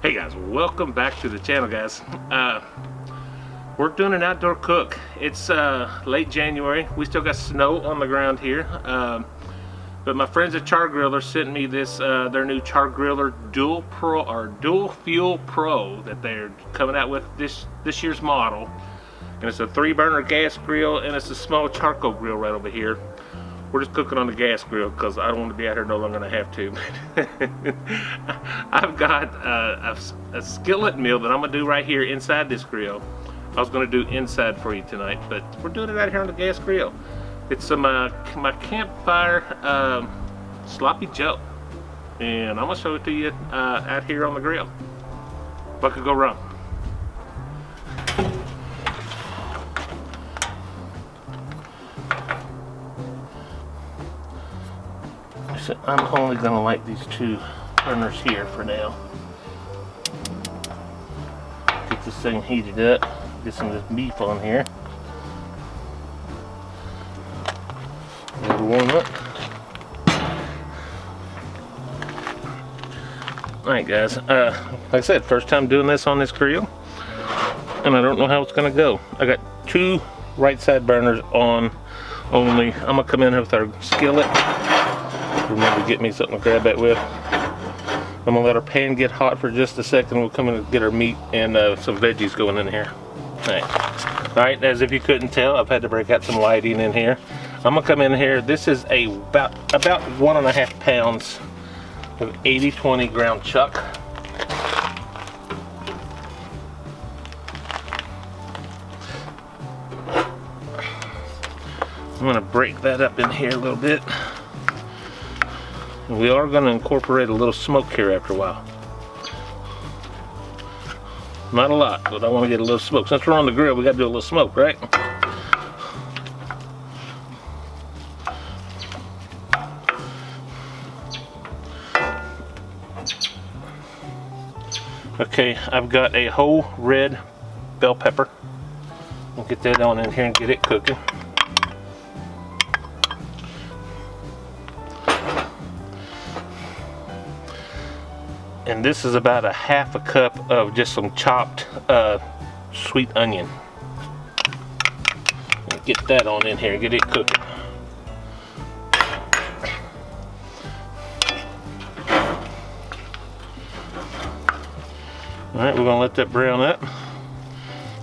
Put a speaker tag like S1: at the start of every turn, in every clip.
S1: Hey guys, welcome back to the channel, guys. We're doing an outdoor cook. It's late January. We still got snow on the ground here, but my friends at Char-Griller sent me this their new Char-Griller Duel Fuel Pro that they're coming out with this year's model. And it's a 3-burner gas grill, and it's a small charcoal grill right over here. We're just cooking on the gas grill because I don't want to be out here no longer than I have to. I've got a skillet meal that I'm going to do right here inside this grill. I was going to do inside for you tonight, but we're doing it out here on the gas grill. It's some my Campfire Sloppy Joe. And I'm going to show it to you out here on the grill. What could go wrong? I'm only going to light these 2 burners here for now. Get this thing heated up. Get some of this beef on here. It'll warm up. Alright guys, like I said, first time doing this on this grill. And I don't know how it's going to go. I got 2 right side burners on only. I'm going to come in here with our skillet. Remember to get me something to grab that with. I'm gonna let our pan get hot for just a second. We'll come in and get our meat and some veggies going in here. Alright, as if you couldn't tell, I've had to break out some lighting in here. I'm gonna come in here. This is about 1.5 pounds of 80/20 ground chuck. I'm gonna break that up in here a little bit. We are going to incorporate a little smoke here after a while. Not a lot, but I want to get a little smoke. Since we're on the grill, we got to do a little smoke, right? Okay, I've got a whole red bell pepper. We'll get that on in here and get it cooking. And this is about a 1/2 cup of just some chopped sweet onion. Get that on in here, get it cooking. Alright, we're gonna let that brown up.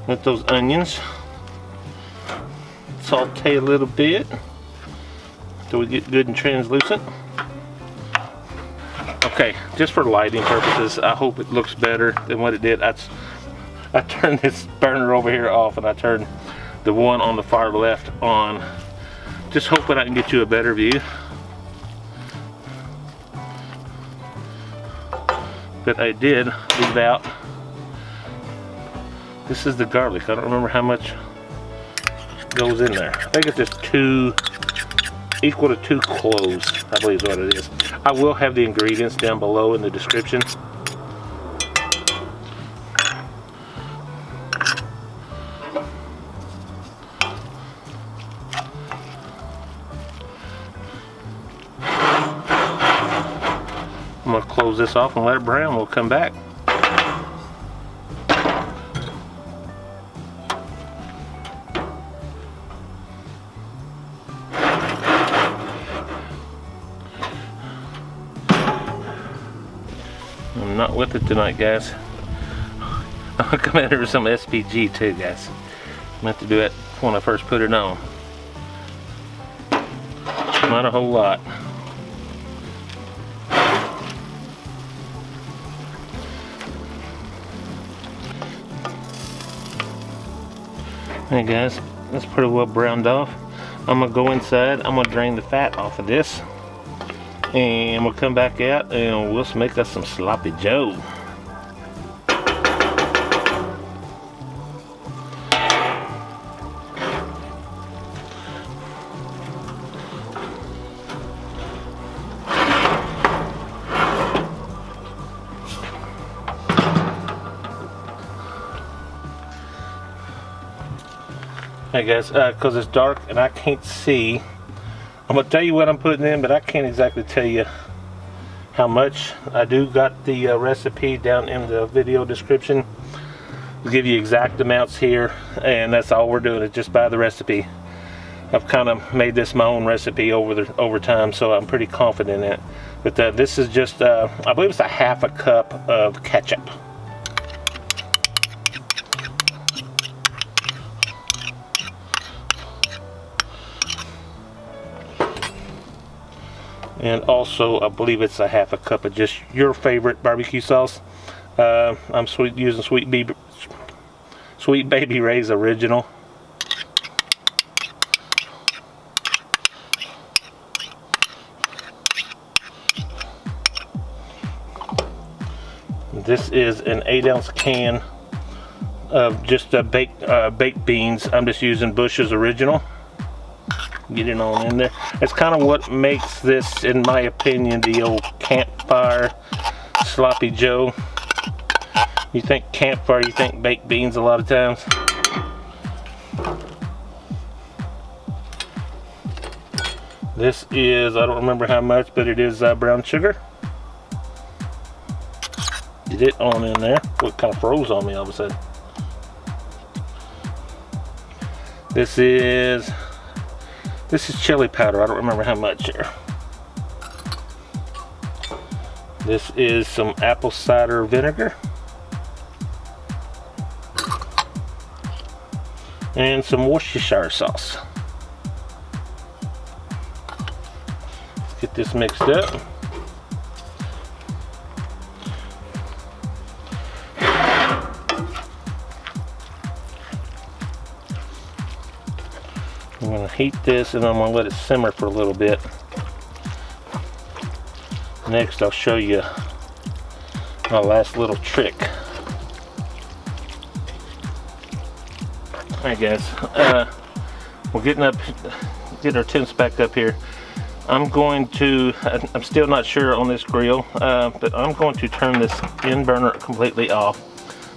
S1: Let those onions saute a little bit until we get good and translucent. Okay, just for lighting purposes, I hope it looks better than what it did. I turned this burner over here off and I turned the one on the far left on. Just hoping I can get you a better view. But I did leave out. This is the garlic. I don't remember how much goes in there. I think it's just equal to 2 cloves, I believe is what it is. I will have the ingredients down below in the description. I'm going to close this off and let it brown. We'll come back. I'm not with it tonight, guys. I'll come in here with some SPG too, guys. I'm going to have to do it when I first put it on. Not a whole lot. Hey guys, that's pretty well browned off. I'm going to go inside. I'm going to drain the fat off of this. And we'll come back out and we'll make us some sloppy joe. Hey guys, because it's dark and I can't see, I'm going to tell you what I'm putting in, but I can't exactly tell you how much. I do got the recipe down in the video description. I'll give you exact amounts here, and that's all we're doing is just by the recipe. I've kind of made this my own recipe over time, so I'm pretty confident in it. But this is just, I believe it's a half a cup of ketchup. And also, I believe it's a half a cup of just your favorite barbecue sauce. I'm using Sweet Baby Ray's original. This is an 8-ounce can of just baked beans. I'm just using Bush's original. Get it on in there. It's kind of what makes this, in my opinion, the old Campfire Sloppy Joe. You think campfire, you think baked beans a lot of times. This is, I don't remember how much, but it is brown sugar. Get it on in there. What kind of froze on me all of a sudden. This is chili powder. I don't remember how much here. This is some apple cider vinegar. And some Worcestershire sauce. Let's get this mixed up. I'm going to heat this and I'm going to let it simmer for a little bit. Next, I'll show you my last little trick. Alright guys, we're getting our temps back up here. I'm still not sure on this grill, but I'm going to turn this end burner completely off.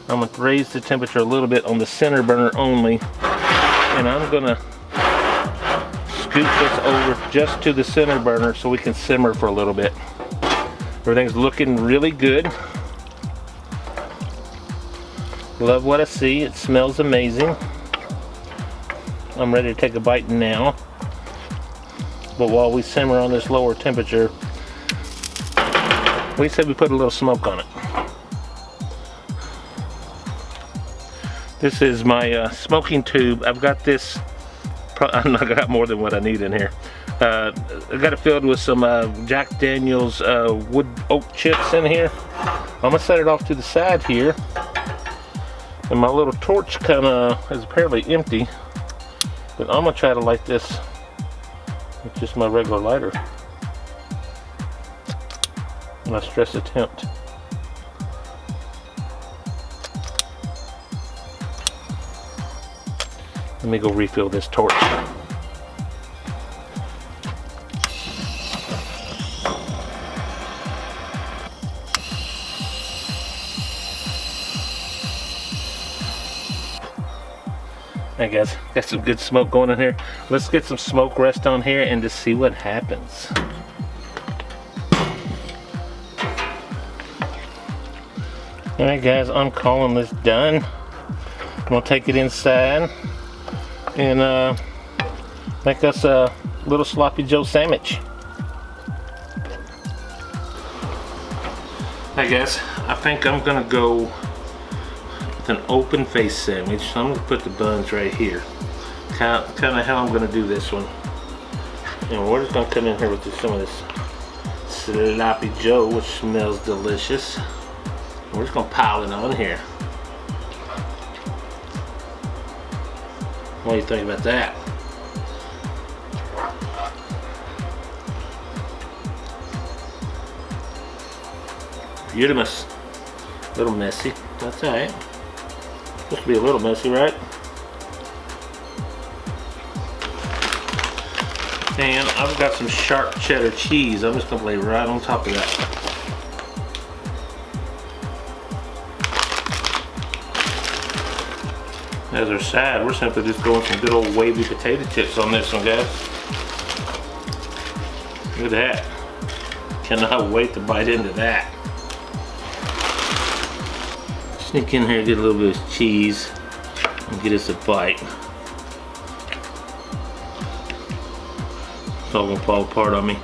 S1: I'm going to raise the temperature a little bit on the center burner only, and I'm going to scoot this over just to the center burner so we can simmer for a little bit. Everything's looking really good. Love what I see. It smells amazing. I'm ready to take a bite now. But while we simmer on this lower temperature, we said we put a little smoke on it. This is my smoking tube. I've got this, I got more than what I need in here. I got it filled with some Jack Daniel's wood oak chips in here. I'm gonna set it off to the side here. And my little torch kind of is apparently empty. But I'm gonna try to light this with just my regular lighter. And I stress attempt. Let me go refill this torch. Alright guys, got some good smoke going in here. Let's get some smoke rest on here and just see what happens. Alright guys, I'm calling this done. I'm gonna take it inside and make us a little Sloppy Joe sandwich. Hey guys, I think I'm gonna go with an open face sandwich. So I'm gonna put the buns right here. Kind of how I'm gonna do this one. And we're just gonna come in here with some of this Sloppy Joe, which smells delicious. We're just gonna pile it on here. What do you think about that? Beautiful. A little messy. That's alright. Supposed to be a little messy, right? And I've got some sharp cheddar cheese. I'm just gonna lay right on top of that. As our side, we're simply just going some good old wavy potato chips on this one, guys. Look at that. Cannot wait to bite into that. Sneak in here, get a little bit of cheese, and get us a bite. It's all gonna fall apart on me.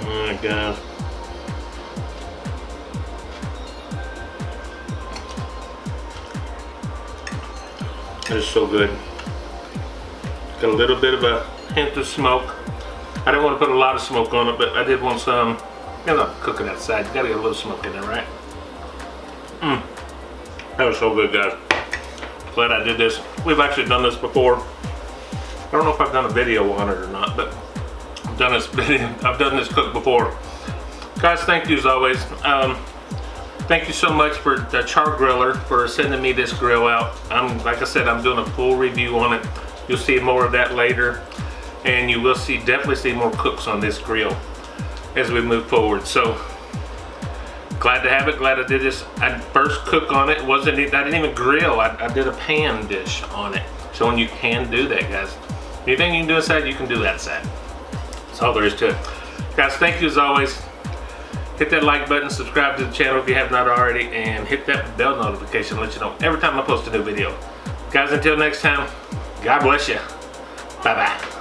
S1: Alright guys. That is so good. Got a little bit of a hint of smoke. I didn't want to put a lot of smoke on it, but I did want some. You know, cooking outside, you gotta get a little smoke in there, right? That was so good, guys. Glad I did this. We've actually done this before. I don't know if I've done a video on it or not, but I've done this video. I've done this cook before. Guys, thank you as always. Thank you so much for the Char-Griller for sending me this grill out. Like I said, I'm doing a full review on it. You'll see more of that later, and you will definitely see more cooks on this grill as we move forward. So glad to have it. Glad I did this. I first cook on it. I didn't even grill. I did a pan dish on it, showing you can do that, guys. Anything you can do inside, you can do outside. That's all there is to it. Guys, thank you as always. Hit that like button, subscribe to the channel if you have not already, and hit that bell notification to let you know every time I post a new video. Guys, until next time, God bless you. Bye-bye.